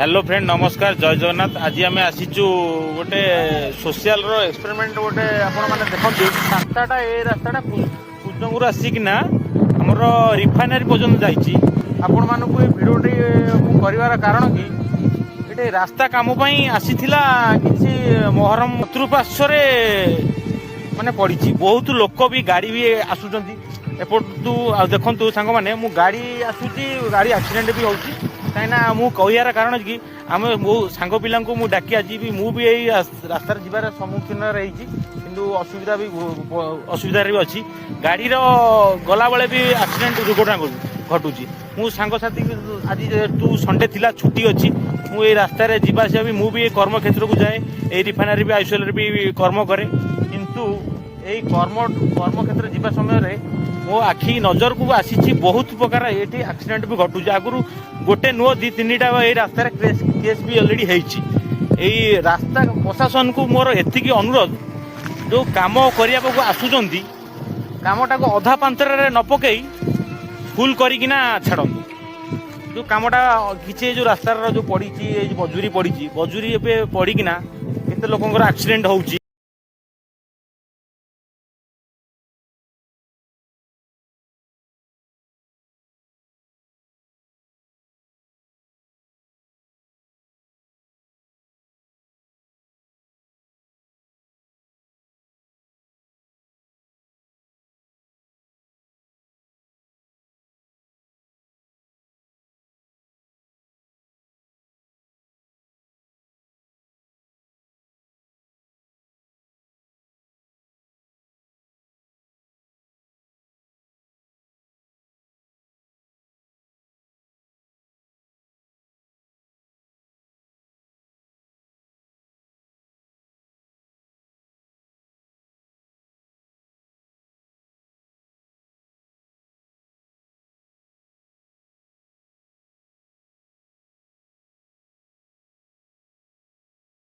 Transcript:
Hello friend नमस्कार जय जगन्नाथ। आज आम आसीचु गोटे सोशल एक्सपेरिमेंट गोटे आपण मैंने देखते रास्ताटा ए रास्ताटा कुजंगुर आसिकिना आमर रिफाइनारी पर्यटन जाइए। आपण मानक भिडियोटी कर कारण कि ये रास्ता कम आसीथिला किसी मोहरम चतुर्पार्श्व माने पड़ी बहुत लोक भी गाड़ी भी आसुचंती एपटू देखु सांग मैंने मु गाड़ी आसूची गाड़ी एक्सीडेंट भी होची कहीं मु कहर कारण कि आम मो सांग पिला डाकी आज भी मुझे यही रास्तार जीवार सम्मुखीन रही किंतु असुविधा भी भी अच्छी गाड़ी गला बेले भी एक्सीडेंट दुर्घटना घटुची मु सांगसाथी आज जेहेतु संडे थिला छुट्टी अच्छी मुझे रास्तार जावासिया भी मुझे कर्म क्षेत्र को जाए ये रिफाइनारी भी आईसोएल भी कर्म करे किंतु यही कर्म क्षेत्र जीवा समय मो आखि नजर को आसी बहुत प्रकार ये एक्सीडेंट भी घटुचे आगु गोटे नुह दी तीन टा रास्तार केस भी अलरेडी यही रास्ता प्रशासन को मोर एतिकी अनुरोध जो काम करने को आसुंच कामटा को अधा पांतर न पकई फुल करना छाड़ू जो कामटा किसी जो रास्तार जो पड़ी बजुरी पड़ी बजुरी पड़ीना केते लोक एक्सीडेंट होउची।